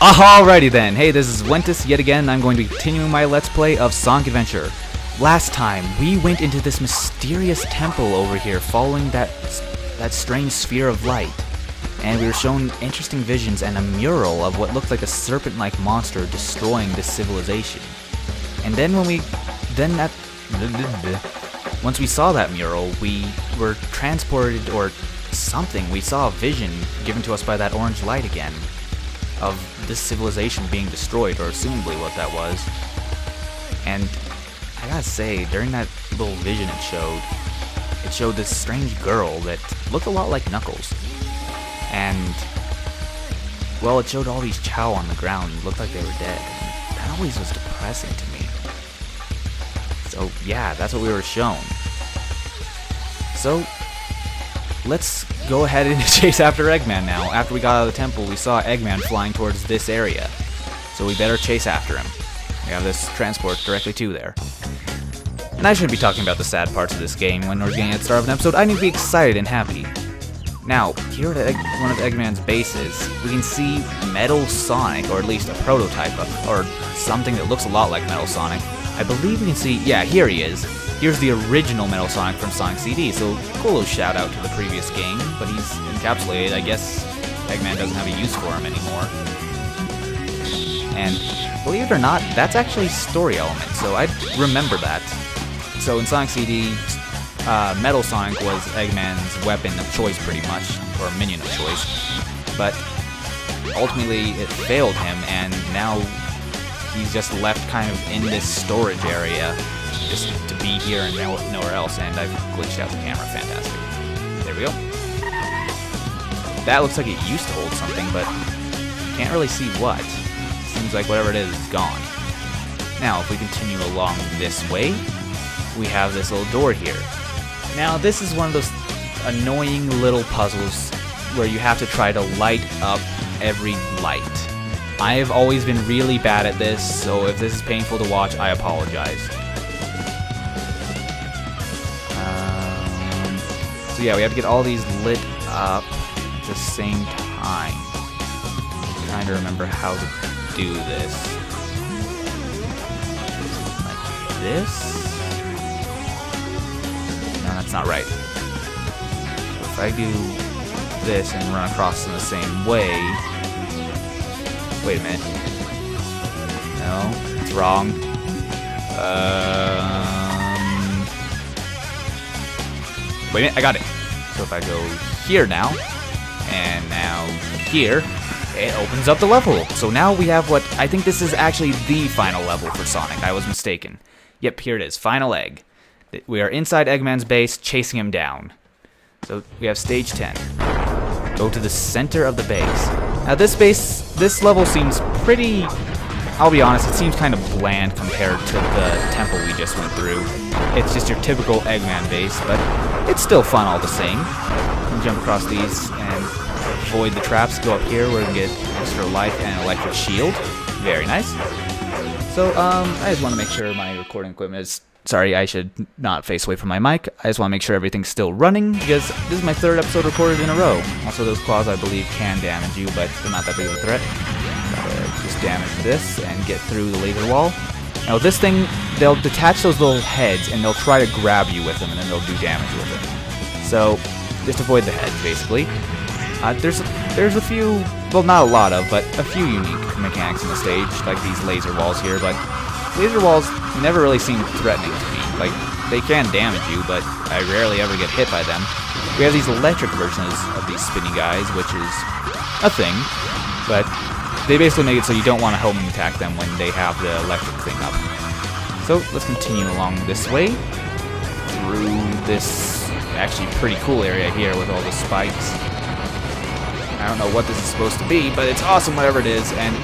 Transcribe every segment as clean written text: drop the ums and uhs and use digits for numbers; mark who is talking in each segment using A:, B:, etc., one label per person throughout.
A: Alrighty then, hey, this is Wentus yet again. I'm going to be continuing my Let's Play of Sonic Adventure. Last time, we went into this mysterious temple over here following that strange sphere of light. And we were shown interesting visions and a mural of what looked like a serpent-like monster destroying this civilization. And then once we saw that mural, we were transported or something. We saw a vision given to us by that orange light again of this civilization being destroyed, or assumably what that was. And I gotta say, during that little vision it showed this strange girl that looked a lot like Knuckles. And, well, it showed all these Chao on the ground, looked like they were dead. And that always was depressing to me. So, yeah, that's what we were shown. So, let's go ahead and chase after Eggman now. After we got out of the temple, we saw Eggman flying towards this area. So we better chase after him. We have this transport directly to there. And I shouldn't be talking about the sad parts of this game when we're getting at the start of an episode. I need to be excited and happy. Now, here at one of Eggman's bases, we can see Metal Sonic, or at least a prototype of, or something that looks a lot like Metal Sonic. I believe we can see, yeah, here he is. Here's the original Metal Sonic from Sonic CD, so cool little shout out to the previous game, but he's encapsulated. I guess Eggman doesn't have a use for him anymore. And believe it or not, that's actually a story element, so I remember that. So in Sonic CD, Metal Sonic was Eggman's weapon of choice pretty much, or minion of choice, but ultimately it failed him, and now he's just left kind of in this storage area, just to be here and nowhere else, and I've glitched out the camera. Fantastic. There we go. That looks like it used to hold something, but can't really see what. Seems like whatever it is gone. Now, if we continue along this way, we have this little door here. Now, this is one of those annoying little puzzles where you have to try to light up every light. I've always been really bad at this, so if this is painful to watch, I apologize. So yeah, we have to get all these lit up at the same time. I'm trying to remember how to do this. Like this? No, that's not right. So if I do this and run across in the same way... Wait a minute. No, it's wrong. Wait a minute, I got it. So if I go here now, and now here, it opens up the level. So now we have what, I think this is actually the final level for Sonic. I was mistaken. Yep, here it is, Final Egg. We are inside Eggman's base, chasing him down. So we have stage 10. Go to the center of the base. Now this level seems pretty, I'll be honest, it seems kind of bland compared to the temple we just went through. It's just your typical Eggman base, but it's still fun all the same. You can jump across these and avoid the traps. Go up here where we can get extra life and an electric shield. Very nice. So, I just want to make sure my recording equipment is... Sorry, I should not face away from my mic. I just want to make sure everything's still running, because this is my third episode recorded in a row. Also, those claws, I believe, can damage you, but they're not that big of a threat. Just damage this and get through the laser wall. Now, this thing, they'll detach those little heads, and they'll try to grab you with them, and then they'll do damage with them. So, just avoid the head, basically. There's a few, well, not a lot of, but a few unique mechanics in the stage, like these laser walls here, but laser walls never really seem threatening to me. Like, they can damage you, but I rarely ever get hit by them. We have these electric versions of these spinny guys, which is a thing, but they basically make it so you don't want to home attack them when they have the electric thing up. So, let's continue along this way, through this actually pretty cool area here with all the spikes. I don't know what this is supposed to be, but it's awesome whatever it is, and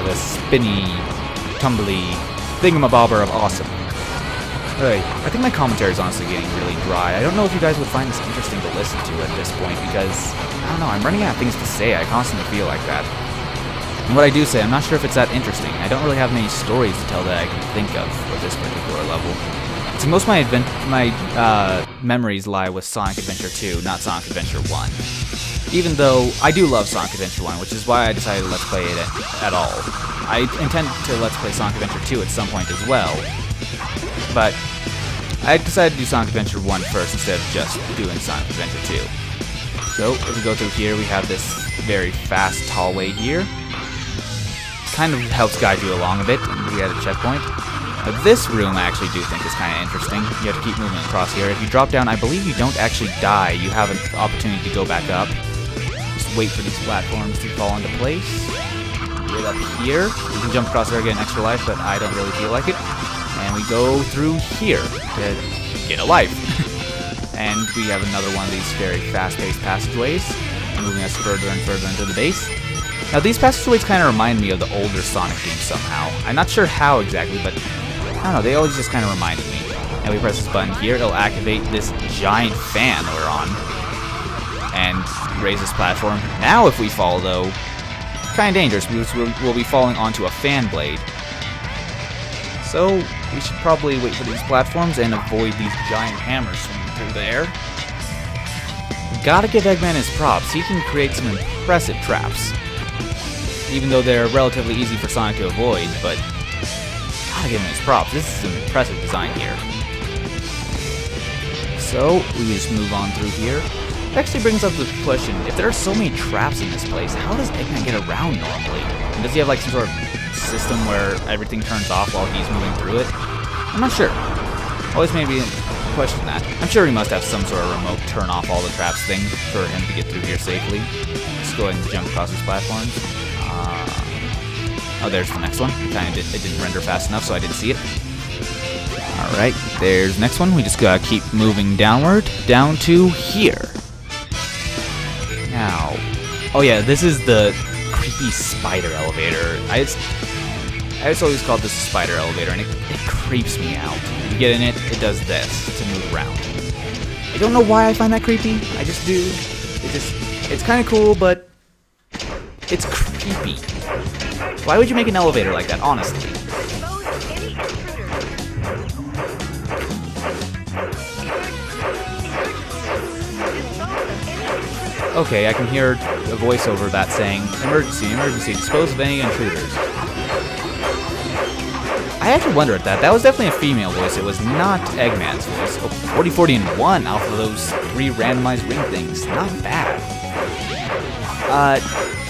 A: the spinny, tumbly thingamabobber of awesome. Hey, I think my commentary is honestly getting really dry. I don't know if you guys would find this interesting to listen to at this point, because, I don't know, I'm running out of things to say. I constantly feel like that. And what I do say, I'm not sure if it's that interesting. I don't really have many stories to tell that I can think of for this particular level. So most of my memories lie with Sonic Adventure 2, not Sonic Adventure 1. Even though I do love Sonic Adventure 1, which is why I decided to Let's Play it at all. I intend to Let's Play Sonic Adventure 2 at some point as well, but I decided to do Sonic Adventure 1 first instead of just doing Sonic Adventure 2. So, if we go through here, we have this very fast hallway here. Kind of helps guide you along a bit, and we had a checkpoint. Now, this room I actually do think is kind of interesting. You have to keep moving across here. If you drop down, I believe you don't actually die. You have an opportunity to go back up. Just wait for these platforms to fall into place. Get up here. You can jump across there, get an extra life, but I don't really feel like it. And we go through here to get a life. And we have another one of these very fast-paced passageways, moving us further and further into the base. Now, these passageways kind of remind me of the older Sonic games somehow. I'm not sure how exactly, but I don't know, they always just kind of reminded me. And we press this button here, it'll activate this giant fan we're on, and raise this platform. Now, if we fall, though, kind of dangerous, because we'll be falling onto a fan blade. So, we should probably wait for these platforms and avoid these giant hammers swinging through the air. Gotta give Eggman his props. He can create some impressive traps. Even though they're relatively easy for Sonic to avoid, but gotta give him his props. This is an impressive design here. So, we just move on through here. It actually brings up the question, if there are so many traps in this place, how does Eggman get around normally? And does he have like some sort of system where everything turns off while he's moving through it? I'm not sure. Always maybe question that. I'm sure he must have some sort of remote turn off all the traps thing for him to get through here safely. Let's go ahead and jump across these platforms. Oh, there's the next one. It didn't render fast enough, so I didn't see it. Alright, there's the next one. We just gotta keep moving downward, down to here. Now, oh yeah, this is the creepy spider elevator. I just always called this a spider elevator, and it creeps me out. You get in it, it does this to move around. I don't know why I find that creepy. I just do. It's kind of cool, but it's creepy. Why would you make an elevator like that, honestly? Okay, I can hear a voiceover of that saying, "Emergency, emergency, dispose of any intruders." I actually wonder at that. That was definitely a female voice. It was not Eggman's voice. Oh, 40, 40, and 1 off of those 3 randomized ring things. Not bad.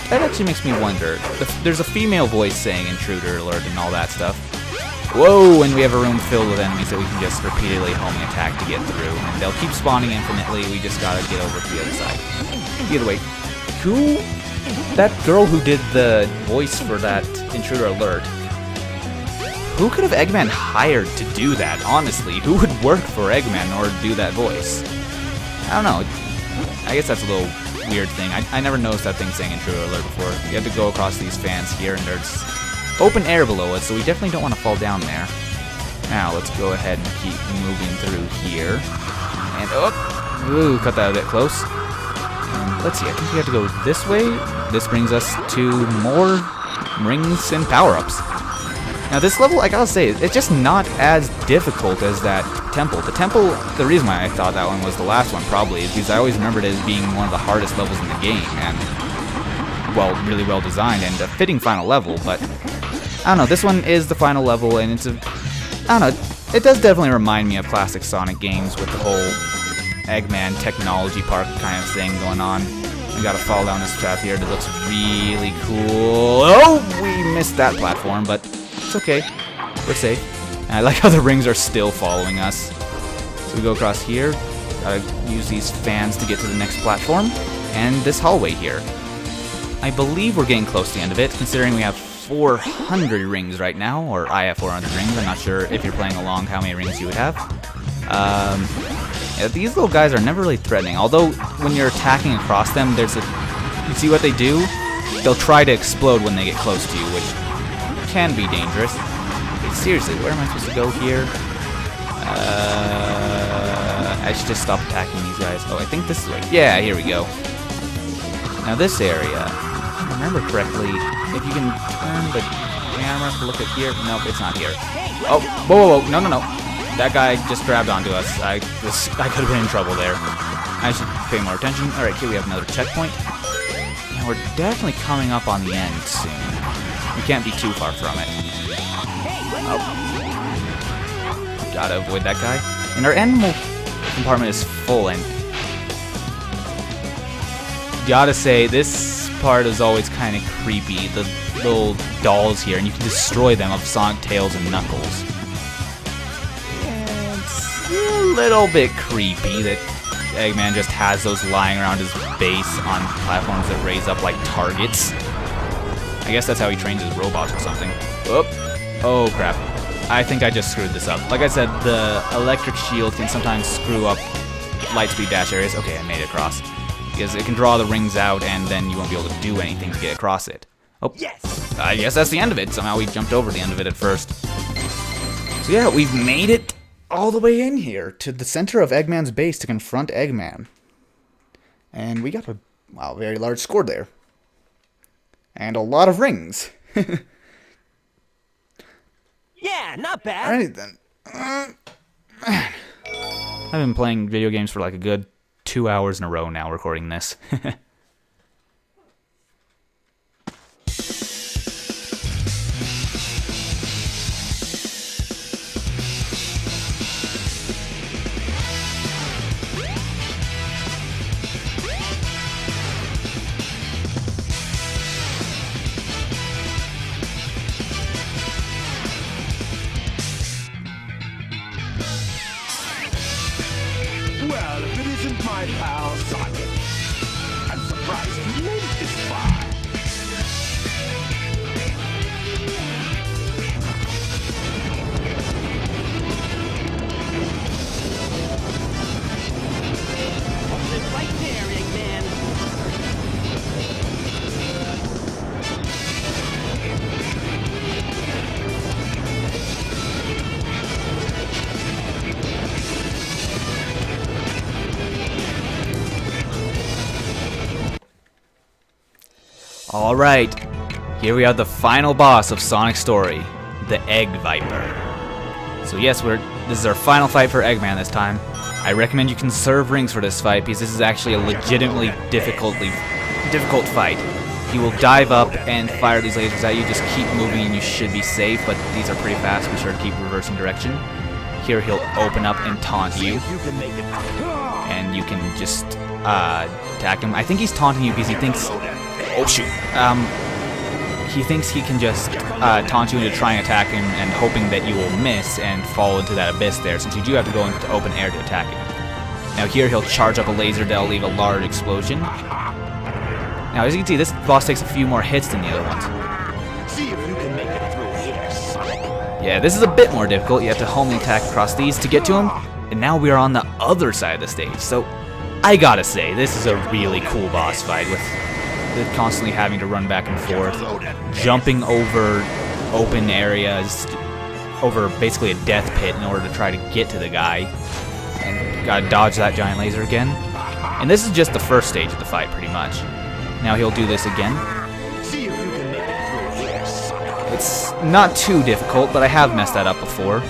A: That actually makes me wonder. There's a female voice saying intruder alert and all that stuff. Whoa, and we have a room filled with enemies that we can just repeatedly homing attack to get through. And they'll keep spawning infinitely. We just gotta get over to the other side. Either way, that girl who did the voice for that intruder alert, who could have Eggman hired to do that, honestly? Who would work for Eggman in order to do that voice? I don't know. I guess that's a little weird thing. I never noticed that thing saying intruder alert before. You have to go across these fans here, and there's open air below us, so we definitely don't want to fall down there. Now, let's go ahead and keep moving through here. And, oh! Ooh, cut that a bit close. And let's see, I think we have to go this way. This brings us to more rings and power-ups. Now this level, I gotta say, it's just not as difficult as that temple. The reason why I thought that one was the last one probably is because I always remembered it as being one of the hardest levels in the game, and, well, really well designed and a fitting final level, but I don't know, this one is the final level, and it's I don't know, it does definitely remind me of classic Sonic games with the whole Eggman technology park kind of thing going on. We gotta fall down this path here that looks really cool. Oh, we missed that platform, but it's okay. We're safe. And I like how the rings are still following us. So we go across here. Gotta use these fans to get to the next platform. And this hallway here. I believe we're getting close to the end of it, considering we have 400 rings right now. Or I have 400 rings. I'm not sure if you're playing along how many rings you would have. Yeah, these little guys are never really threatening. Although, when you're attacking across them, you see what they do? They'll try to explode when they get close to you, which can be dangerous. Okay, seriously, where am I supposed to go here? I should just stop attacking these guys. Oh, I think this is the way. Yeah, here we go. Now this area, if I remember correctly, if you can turn the camera to look at here. Nope, it's not here. Oh, whoa, whoa, whoa. No, no, no. that guy just grabbed onto us. I could have been in trouble there. I should pay more attention. Alright, here we have another checkpoint. And we're definitely coming up on the end soon. We can't be too far from it. Oh. Gotta avoid that guy. And our animal compartment is full, and gotta say, this part is always kind of creepy. The little dolls here, and you can destroy them of Sonic, Tails, and Knuckles. It's a little bit creepy that Eggman just has those lying around his base on platforms that raise up like targets. I guess that's how he trains his robots or something. Oh crap. I think I just screwed this up. Like I said, the electric shield can sometimes screw up Lightspeed dash areas. Okay, I made it across. Because it can draw the rings out, and then you won't be able to do anything to get across it. Oh, yes! I guess that's the end of it. Somehow we jumped over the end of it at first. So yeah, we've made it all the way in here to the center of Eggman's base to confront Eggman. And we got a very large score there. And a lot of rings.
B: Yeah, not bad.
A: Alright then. I've been playing video games for like a good 2 hours in a row now recording this.
C: Well, if it isn't my pal Sonic, I'm surprised you made it this far.
B: Hold it right there, Eggman.
A: Alright, here we have the final boss of Sonic's story, the Egg Viper. So yes, this is our final fight for Eggman this time. I recommend you conserve rings for this fight because this is actually a legitimately difficult fight. He will dive up and fire these lasers at you, just keep moving and you should be safe, but these are pretty fast, be sure to keep reversing direction. Here he'll open up and taunt you, and you can just attack him. I think he's taunting you because he thinks... Oh shoot. He thinks he can just taunt you into trying to attack him and hoping that you will miss and fall into that abyss there, since you do have to go into open air to attack him. Now here he'll charge up a laser that'll leave a large explosion. Now as you can see, this boss takes a few more hits than the other ones.
C: See if you can make it through here, Sonic.
A: Yeah, this is a bit more difficult. You have to homely attack across these to get to him, and now we are on the other side of the stage. So I gotta say, this is a really cool boss fight with constantly having to run back and forth, jumping over open areas, over basically a death pit in order to try to get to the guy, and gotta dodge that giant laser again. And this is just the first stage of the fight, pretty much. Now he'll do this again.
C: See if you can make it through here, Sonic.
A: It's not too difficult, but I have messed that up before.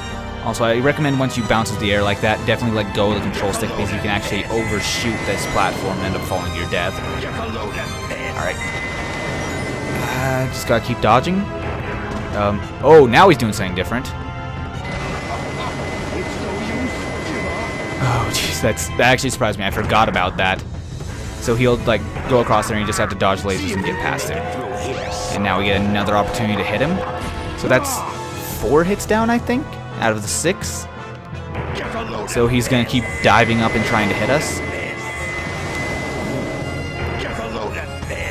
A: Also, I recommend once you bounce into the air like that, definitely let go of the control stick because you can actually overshoot this platform and end up falling to your death. Alright. Just gotta keep dodging. Oh, now he's doing something different. Oh, jeez, that actually surprised me. I forgot about that. So he'll, like, go across there and you just have to dodge lasers and get past him. And now we get another opportunity to hit him. So that's 4 hits down, I think, out of the 6. So he's gonna keep diving up and trying to hit us.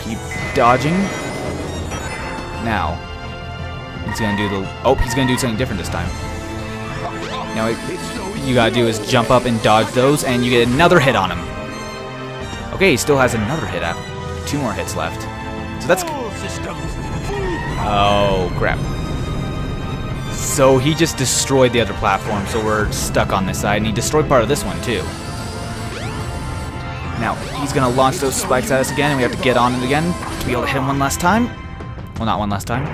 A: Keep dodging. Now, he's gonna do the... Oh, he's gonna do something different this time. Now, what you gotta do is jump up and dodge those, and you get another hit on him. Okay, he still has another hit after 2 more hits left. So that's... Oh, crap. So he just destroyed the other platform, so we're stuck on this side, and he destroyed part of this one, too. Now, he's gonna launch those spikes at us again, and we have to get on it again to be able to hit him one last time. Well, not one last time.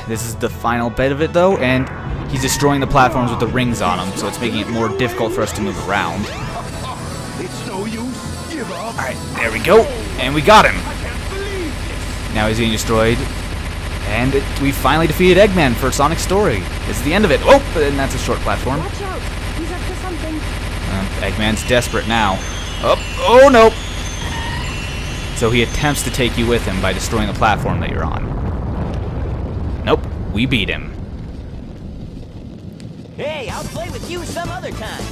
A: This is the final bit of it, though, and he's destroying the platforms with the rings on them, so it's making it more difficult for us to move around.
C: It's no use. Give up.
A: Alright, there we go, and we got him. Now he's getting destroyed, and we finally defeated Eggman for Sonic Story. It's the end of it. Oh, and that's a short platform.
D: Watch out! He's up to something.
A: Eggman's desperate now. Oh no! So he attempts to take you with him by destroying the platform that you're on. Nope, we beat him.
B: Hey, I'll play with you some other time.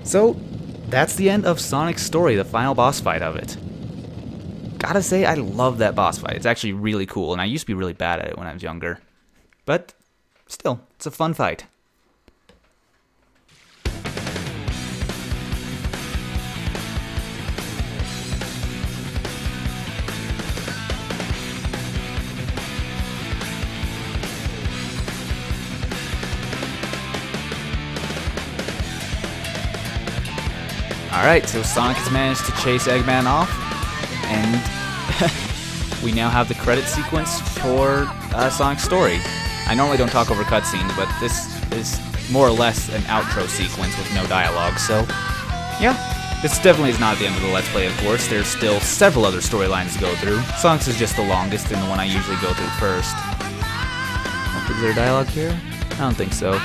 A: So, that's the end of Sonic Story, the final boss fight of it. Gotta say, I love that boss fight. It's actually really cool, and I used to be really bad at it when I was younger. But, still, it's a fun fight. Alright, so Sonic has managed to chase Eggman off, and we now have the credit sequence for Sonic Story. I normally don't talk over cutscenes, but this is more or less an outro sequence with no dialogue, so yeah. This definitely is not the end of the Let's Play, of course. There's still several other storylines to go through. Sonic's is just the longest and the one I usually go through first. Is there dialogue here? I don't think so.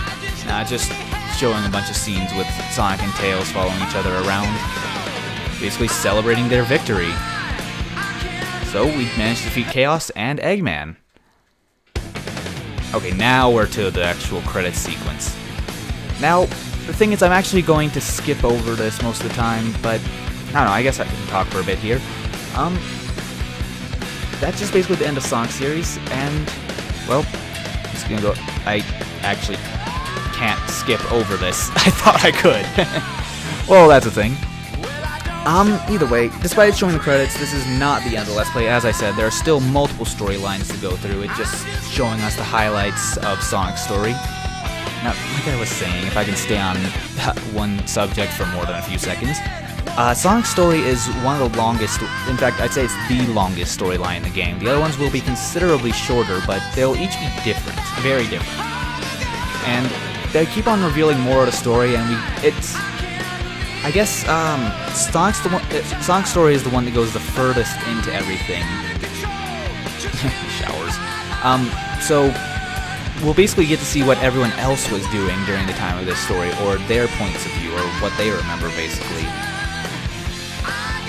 A: Nah, just showing a bunch of scenes with Sonic and Tails following each other around, basically celebrating their victory. So we managed to defeat Chaos and Eggman. Okay, now we're to the actual credits sequence. Now, the thing is, I'm actually going to skip over this most of the time, but I don't know, I guess I can talk for a bit here. That's just basically the end of Sonic series, and, well, I'm just gonna go, I actually can't skip over this. I thought I could. Well, that's a thing. Either way, despite showing the credits, this is not the end of the Let's Play. As I said, there are still multiple storylines to go through. It's just showing us the highlights of Sonic's story. Now, like I was saying, if I can stay on one subject for more than a few seconds, Sonic's story is one of the longest, in fact, I'd say it's the longest storyline in the game. The other ones will be considerably shorter, but they'll each be different, very different. And they keep on revealing more of the story, and I guess, Sonic's story is the one that goes the furthest into everything. Showers. So, we'll basically get to see what everyone else was doing during the time of this story, or their points of view, or what they remember, basically.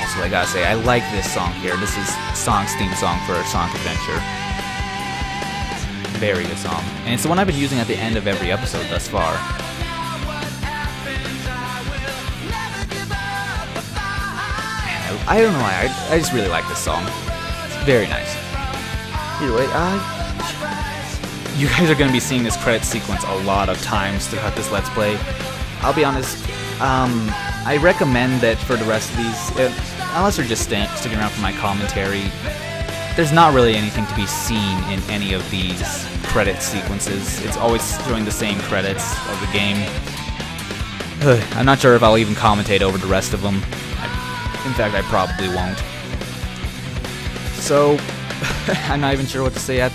A: Also, I gotta say, I like this song here. This is Sonic's theme song for Sonic Adventure. Very good song. And it's the one I've been using at the end of every episode thus far. I don't know why, I just really like this song. It's very nice. Either way, you guys are going to be seeing this credit sequence a lot of times throughout this Let's Play. I'll be honest, I recommend that for the rest of these, unless you're just sticking around for my commentary, there's not really anything to be seen in any of these credit sequences. It's always showing the same credits of the game. I'm not sure if I'll even commentate over the rest of them. In fact, I probably won't. So, I'm not even sure what to say I'm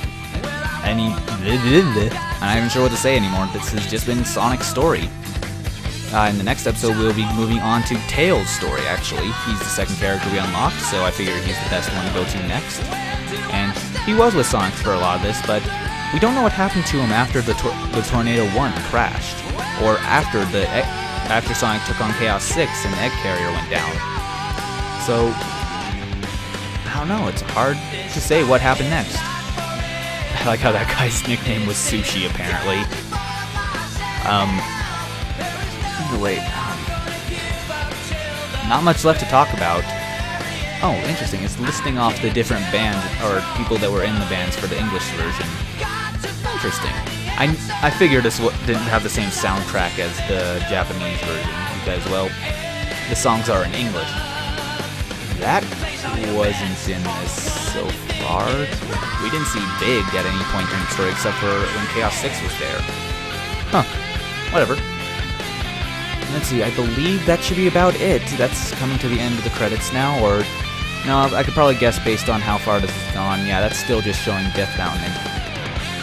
A: not even sure what to say anymore. This has just been Sonic's story. In the next episode, we'll be moving on to Tails' story, actually. He's the second character we unlocked, so I figured he's the best one to go to next. And he was with Sonic for a lot of this, but we don't know what happened to him after the Tornado 1 crashed, or after Sonic took on Chaos 6 and the Egg Carrier went down. So, I don't know, it's hard to say what happened next. I like how that guy's nickname was Sushi, apparently. Wait. Not much left to talk about. Oh, interesting. It's listing off the different bands, or people that were in the bands for the English version. Interesting. I figured this didn't have the same soundtrack as the Japanese version, because, well, the songs are in English. That wasn't in this so far. We didn't see Big at any point during the story except for when Chaos 6 was there. Huh. Whatever. Let's see, I believe that should be about it. That's coming to the end of the credits now, or No, I could probably guess based on how far this has gone. Yeah, that's still just showing Death Fountain.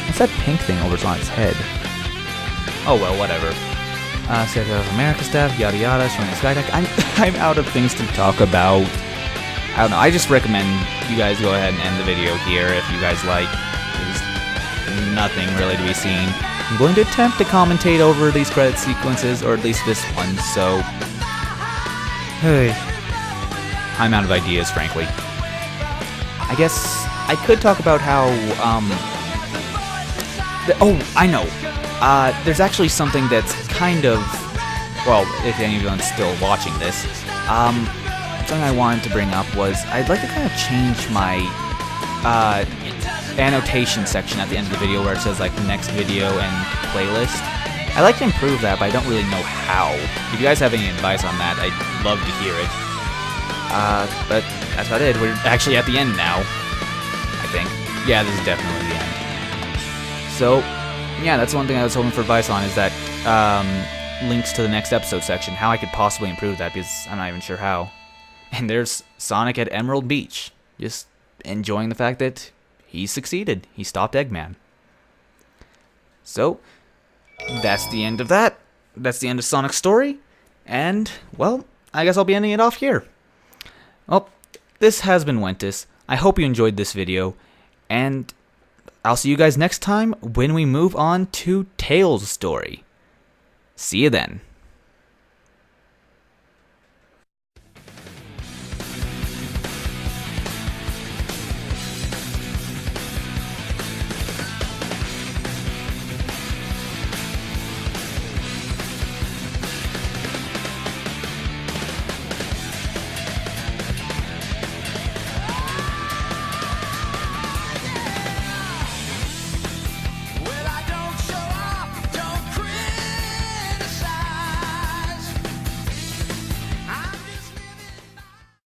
A: What's that pink thing over Sonic's head? Oh well, whatever. State of America stuff, yada yada, showing the Skydeck. I'm out of things to talk about. I don't know, I just recommend you guys go ahead and end the video here if you guys like. There's nothing really to be seen. I'm going to attempt to commentate over these credit sequences, or at least this one, so... Hey. I'm out of ideas, frankly. I guess I could talk about how, oh, I know. There's actually something that's kind of... Well, if anyone's still watching this, something I wanted to bring up was I'd like to kind of change my annotation section at the end of the video where it says like next video and playlist. I like to improve that, but I don't really know how. If you guys have any advice on that, I'd love to hear it. But that's about it. We're actually at the end now, I think. Yeah, this is definitely the end. So, yeah, that's one thing I was hoping for advice on, is that links to the next episode section, how I could possibly improve that, because I'm not even sure how. And there's Sonic at Emerald Beach, just enjoying the fact that he succeeded. He stopped Eggman. So, that's the end of that. That's the end of Sonic's story. And, well, I guess I'll be ending it off here. Well, this has been Wentus. I hope you enjoyed this video. And I'll see you guys next time when we move on to Tails' story. See you then.